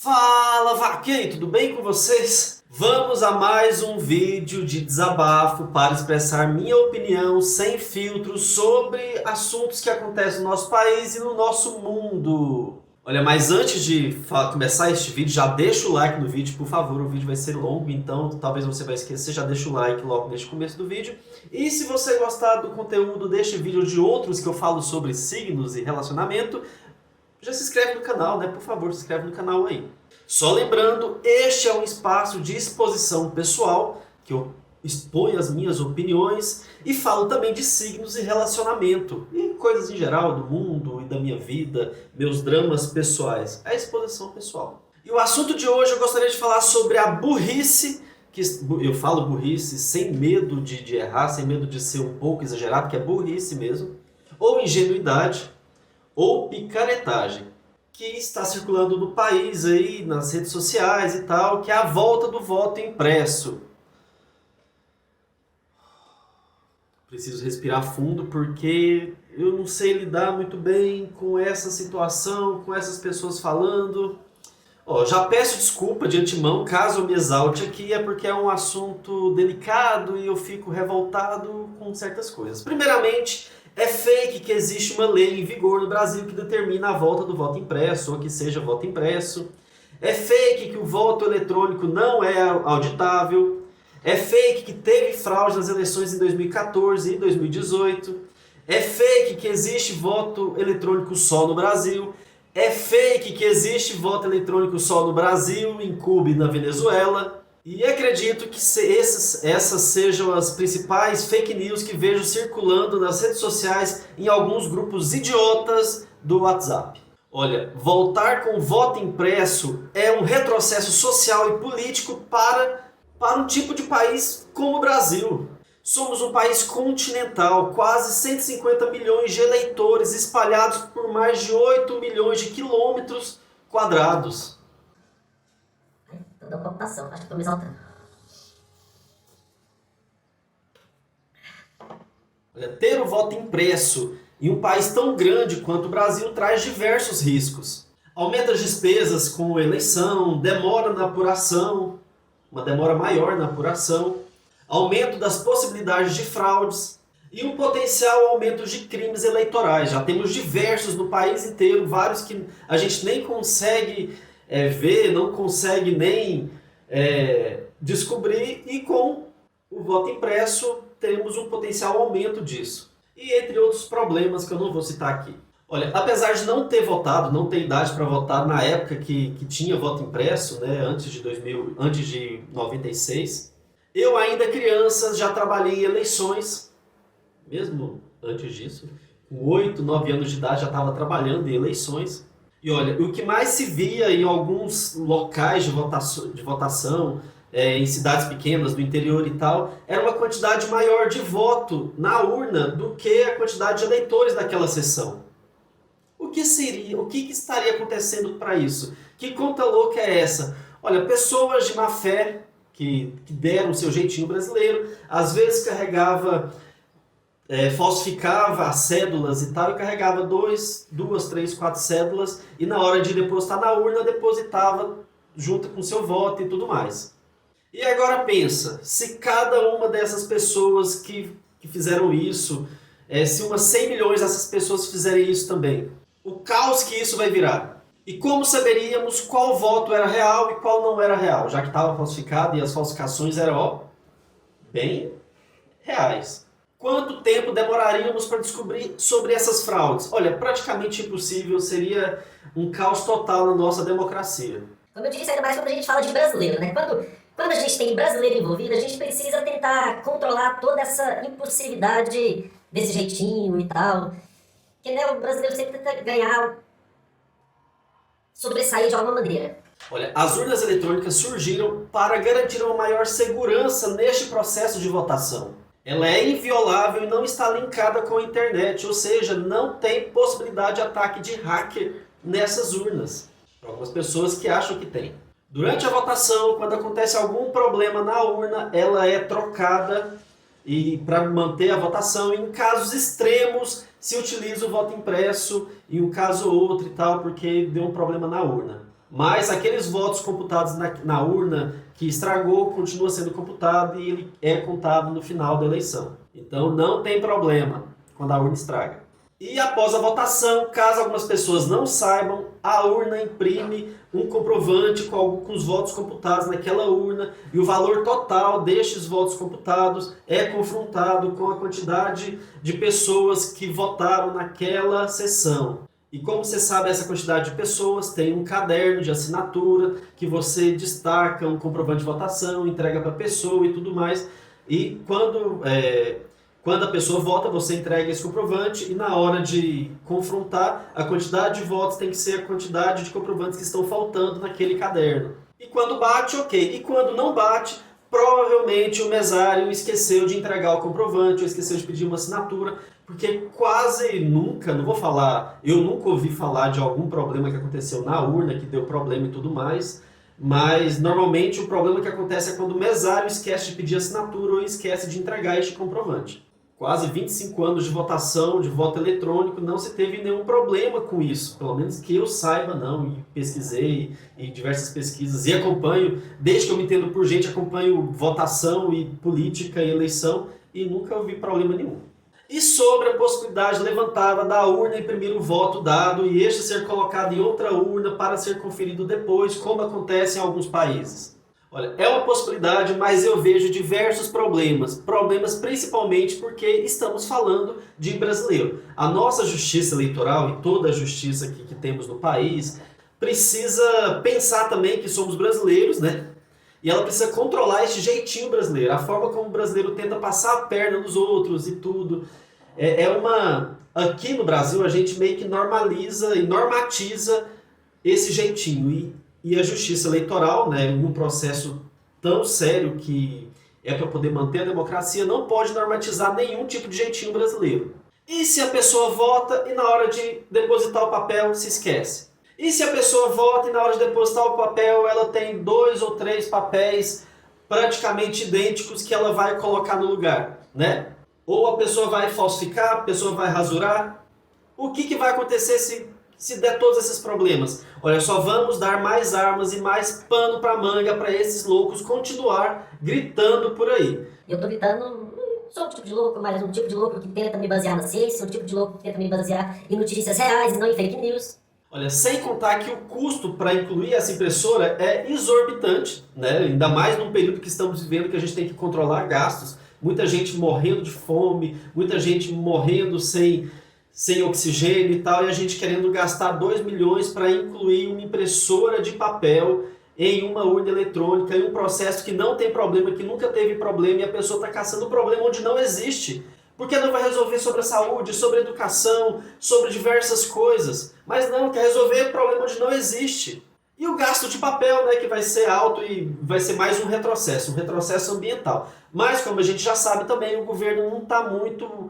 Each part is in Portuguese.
Fala, vaqueiro, tudo bem com vocês? Vamos a mais um vídeo de desabafo para expressar minha opinião sem filtros sobre assuntos que acontecem no nosso país e no nosso mundo. Olha, mas antes de começar este vídeo, já deixa o like no vídeo, por favor. O vídeo vai ser longo, então talvez você vai esquecer. Já deixa o like logo neste começo do vídeo. E se você gostar do conteúdo deste vídeo ou de outros que eu falo sobre signos e relacionamento, já se inscreve no canal, né? Por favor, se inscreve no canal aí. Só lembrando, este é um espaço de exposição pessoal, que eu exponho as minhas opiniões e falo também de signos e relacionamento, e coisas em geral do mundo e da minha vida, meus dramas pessoais. É exposição pessoal. E o assunto de hoje eu gostaria de falar sobre a burrice, que eu falo burrice sem medo de errar, sem medo de ser um pouco exagerado, que é burrice mesmo, ou ingenuidade, ou picaretagem, que está circulando no país aí, nas redes sociais e tal, que é a volta do voto impresso. Preciso respirar fundo porque eu não sei lidar muito bem com essa situação, com essas pessoas falando. Já peço desculpa de antemão caso eu me exalte aqui, é porque é um assunto delicado e eu fico revoltado com certas coisas. Primeiramente, é fake que existe uma lei em vigor no Brasil que determina a volta do voto impresso, ou que seja voto impresso. É fake que o voto eletrônico não é auditável. É fake que teve fraude nas eleições em 2014 e 2018. É fake que existe voto eletrônico só no Brasil. É fake que existe voto eletrônico só no Brasil, em Cuba e na Venezuela. E acredito que essas sejam as principais fake news que vejo circulando nas redes sociais em alguns grupos idiotas do WhatsApp. Olha, voltar com o voto impresso é um retrocesso social e político para um tipo de país como o Brasil. Somos um país continental, quase 150 milhões de eleitores espalhados por mais de 8 milhões de quilômetros quadrados. Da ocupação, acho que estou me exaltando. Olha, ter o voto impresso em um país tão grande quanto o Brasil traz diversos riscos. Aumenta as despesas com eleição, demora na apuração, uma demora maior na apuração, aumento das possibilidades de fraudes e um potencial aumento de crimes eleitorais. Já temos diversos no país inteiro, vários que a gente nem consegue ver, não consegue nem descobrir, e com o voto impresso temos um potencial aumento disso. E entre outros problemas que eu não vou citar aqui. Olha, apesar de não ter votado, não ter idade para votar na época que tinha voto impresso, né, antes de 96, eu ainda criança já trabalhei em eleições, mesmo antes disso, com 8, 9 anos de idade já estava trabalhando em eleições. E olha, o que mais se via em alguns locais de votação, em cidades pequenas, do interior e tal, era uma quantidade maior de voto na urna do que a quantidade de eleitores daquela sessão. O que estaria acontecendo para isso? Que conta louca é essa? Olha, pessoas de má fé, que deram o seu jeitinho brasileiro, às vezes falsificava as cédulas e tal, e carregava 2, 3, 4 cédulas, e na hora de depositar na urna, depositava junto com seu voto e tudo mais. E agora pensa, se cada uma dessas pessoas que fizeram isso, se umas 100 milhões dessas pessoas fizerem isso também, o caos que isso vai virar. E como saberíamos qual voto era real e qual não era real, já que estava falsificado e as falsificações eram, bem reais. Quanto tempo demoraríamos para descobrir sobre essas fraudes? Olha, praticamente impossível, seria um caos total na nossa democracia. Como eu disse, ainda mais quando a gente fala de brasileiro, né? Quando a gente tem brasileiro envolvido, a gente precisa tentar controlar toda essa impulsividade desse jeitinho e tal. Porque, né, o brasileiro sempre tenta ganhar, sobressair de alguma maneira. Olha, as urnas eletrônicas surgiram para garantir uma maior segurança neste processo de votação. Ela é inviolável e não está linkada com a internet, ou seja, não tem possibilidade de ataque de hacker nessas urnas. Para algumas pessoas que acham que tem. Durante a votação, quando acontece algum problema na urna, ela é trocada e para manter a votação. Em casos extremos, se utiliza o voto impresso e um caso ou outro e tal, porque deu um problema na urna. Mas aqueles votos computados na urna que estragou continua sendo computado e ele é contado no final da eleição. Então não tem problema quando a urna estraga. E após a votação, caso algumas pessoas não saibam, a urna imprime um comprovante com os votos computados naquela urna e o valor total destes votos computados é confrontado com a quantidade de pessoas que votaram naquela sessão. E como você sabe, essa quantidade de pessoas tem um caderno de assinatura que você destaca um comprovante de votação, entrega para a pessoa e tudo mais. E quando a pessoa vota, você entrega esse comprovante e na hora de confrontar, a quantidade de votos tem que ser a quantidade de comprovantes que estão faltando naquele caderno. E quando bate, ok. E quando não bate, provavelmente o mesário esqueceu de entregar o comprovante ou esqueceu de pedir uma assinatura, porque quase nunca, não vou falar, eu nunca ouvi falar de algum problema que aconteceu na urna, que deu problema e tudo mais, mas normalmente o problema que acontece é quando o mesário esquece de pedir assinatura ou esquece de entregar este comprovante. Quase 25 anos de votação, de voto eletrônico, não se teve nenhum problema com isso. Pelo menos que eu saiba, não. E pesquisei em diversas pesquisas e acompanho, desde que eu me entendo por gente, acompanho votação e política e eleição e nunca ouvi problema nenhum. E sobre a possibilidade levantada da urna imprimir o voto dado e este ser colocado em outra urna para ser conferido depois, como acontece em alguns países. Olha, é uma possibilidade, mas eu vejo diversos problemas. Problemas principalmente porque estamos falando de brasileiro. A nossa justiça eleitoral e toda a justiça que temos no país precisa pensar também que somos brasileiros, né? E ela precisa controlar esse jeitinho brasileiro, a forma como o brasileiro tenta passar a perna nos outros e tudo. Aqui no Brasil a gente meio que normaliza e normatiza esse jeitinho. E a justiça eleitoral, né, em um processo tão sério que é para poder manter a democracia, não pode normatizar nenhum tipo de jeitinho brasileiro. E se a pessoa vota e na hora de depositar o papel se esquece? E se a pessoa vota e na hora de depositar o papel ela tem 2 ou 3 papéis praticamente idênticos que ela vai colocar no lugar, né? Ou a pessoa vai falsificar, a pessoa vai rasurar? O que vai acontecer se der todos esses problemas? Olha, só vamos dar mais armas e mais pano para manga para esses loucos continuar gritando por aí. Eu tô gritando, não sou um tipo de louco, mas um tipo de louco que tenta me basear na ciência, um tipo de louco que tenta me basear em notícias reais e não em fake news. Olha, sem contar que o custo para incluir essa impressora é exorbitante, né? Ainda mais num período que estamos vivendo que a gente tem que controlar gastos. Muita gente morrendo de fome, muita gente morrendo sem oxigênio e tal, e a gente querendo gastar 2 milhões para incluir uma impressora de papel em uma urna eletrônica, em um processo que não tem problema, que nunca teve problema, e a pessoa está caçando um problema onde não existe. Porque não vai resolver sobre a saúde, sobre a educação, sobre diversas coisas. Mas não, quer resolver problema onde não existe. E o gasto de papel, né, que vai ser alto e vai ser mais um retrocesso ambiental. Mas, como a gente já sabe também, o governo não está muito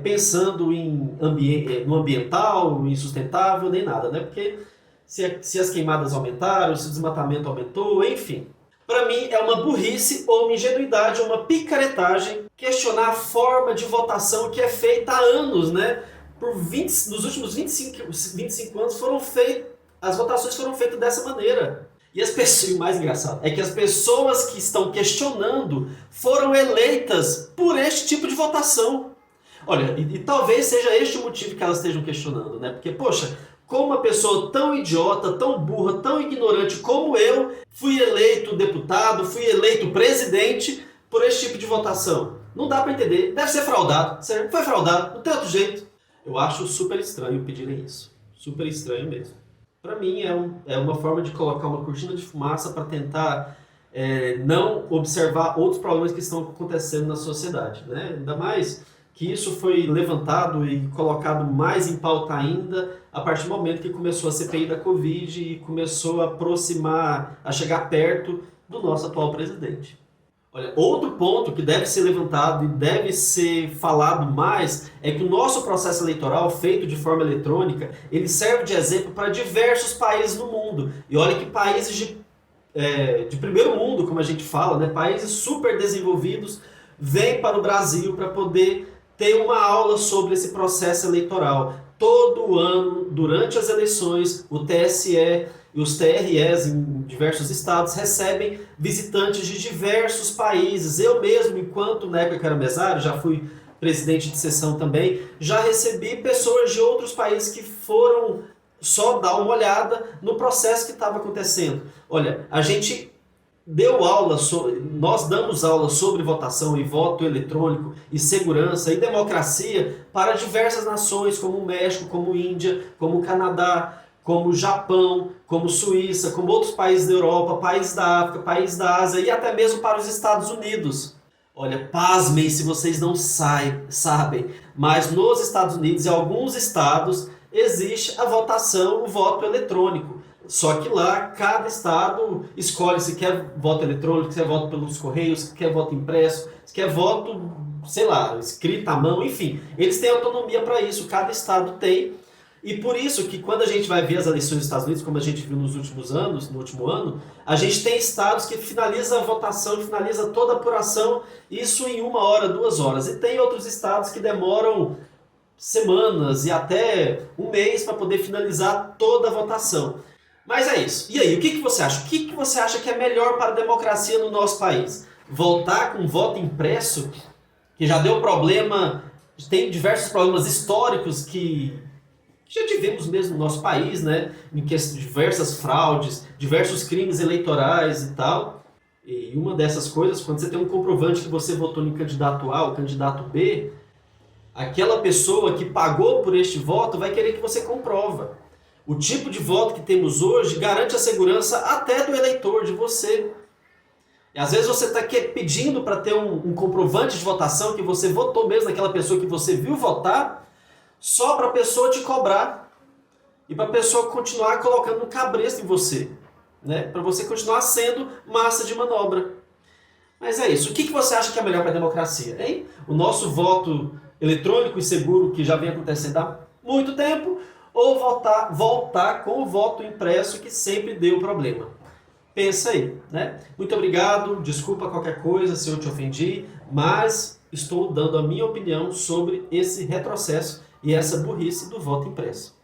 pensando no ambiental, em sustentável, nem nada, né? Porque se as queimadas aumentaram, se o desmatamento aumentou, enfim. Para mim é uma burrice ou uma ingenuidade ou uma picaretagem questionar a forma de votação que é feita há anos, né? Nos últimos 25 anos as votações foram feitas dessa maneira. E o mais engraçado é que as pessoas que estão questionando foram eleitas por este tipo de votação. Olha, e talvez seja este o motivo que elas estejam questionando, né? Porque, poxa, como uma pessoa tão idiota, tão burra, tão ignorante como eu, fui eleito deputado, fui eleito presidente por esse tipo de votação. Não dá para entender. Deve ser fraudado. Foi fraudado. Não tem outro jeito. Eu acho super estranho pedirem isso. Super estranho mesmo. Para mim é uma forma de colocar uma cortina de fumaça para tentar não observar outros problemas que estão acontecendo na sociedade, né? Ainda mais que isso foi levantado e colocado mais em pauta ainda a partir do momento que começou a CPI da Covid e começou a aproximar, a chegar perto do nosso atual presidente. Olha, outro ponto que deve ser levantado e deve ser falado mais é que o nosso processo eleitoral, feito de forma eletrônica, ele serve de exemplo para diversos países no mundo. E olha que países de primeiro mundo, como a gente fala, né? Países super desenvolvidos, vêm para o Brasil para poder ter uma aula sobre esse processo eleitoral. Todo ano, durante as eleições, o TSE E os TREs em diversos estados recebem visitantes de diversos países. Eu mesmo, enquanto na época que era mesário, já fui presidente de sessão também, já recebi pessoas de outros países que foram só dar uma olhada no processo que estava acontecendo. Olha, a gente deu aula, nós damos aula sobre votação e voto eletrônico e segurança e democracia para diversas nações, como o México, como a Índia, como o Canadá, como o Japão, como Suíça, como outros países da Europa, países da África, países da Ásia e até mesmo para os Estados Unidos. Olha, pasmem se vocês não sabem, mas nos Estados Unidos e alguns estados existe a votação, o voto eletrônico. Só que lá, cada estado escolhe se quer voto eletrônico, se quer voto pelos correios, se quer voto impresso, se quer voto, sei lá, escrito à mão, enfim. Eles têm autonomia para isso, cada estado tem. E por isso que quando a gente vai ver as eleições dos Estados Unidos, como a gente viu nos últimos anos, no último ano, a gente tem estados que finaliza a votação, finaliza toda a apuração, isso em 1 hora, 2 horas. E tem outros estados que demoram semanas e até 1 mês para poder finalizar toda a votação. Mas é isso. E aí, o que você acha? O que você acha que é melhor para a democracia no nosso país? Voltar com voto impresso, que já deu problema, tem diversos problemas históricos que já tivemos mesmo no nosso país, né? Em diversas fraudes, diversos crimes eleitorais e tal. E uma dessas coisas, quando você tem um comprovante que você votou em candidato A ou candidato B, aquela pessoa que pagou por este voto vai querer que você comprova. O tipo de voto que temos hoje garante a segurança até do eleitor, de você. E às vezes você está pedindo para ter um comprovante de votação que você votou mesmo naquela pessoa que você viu votar, só para a pessoa te cobrar e para a pessoa continuar colocando um cabresto em você, né? Para você continuar sendo massa de manobra. Mas é isso. O que você acha que é melhor para a democracia, hein? O nosso voto eletrônico e seguro que já vem acontecendo há muito tempo, ou voltar com o voto impresso que sempre deu problema? Pensa aí, né? Muito obrigado, desculpa qualquer coisa se eu te ofendi, mas estou dando a minha opinião sobre esse retrocesso e essa burrice do voto impresso.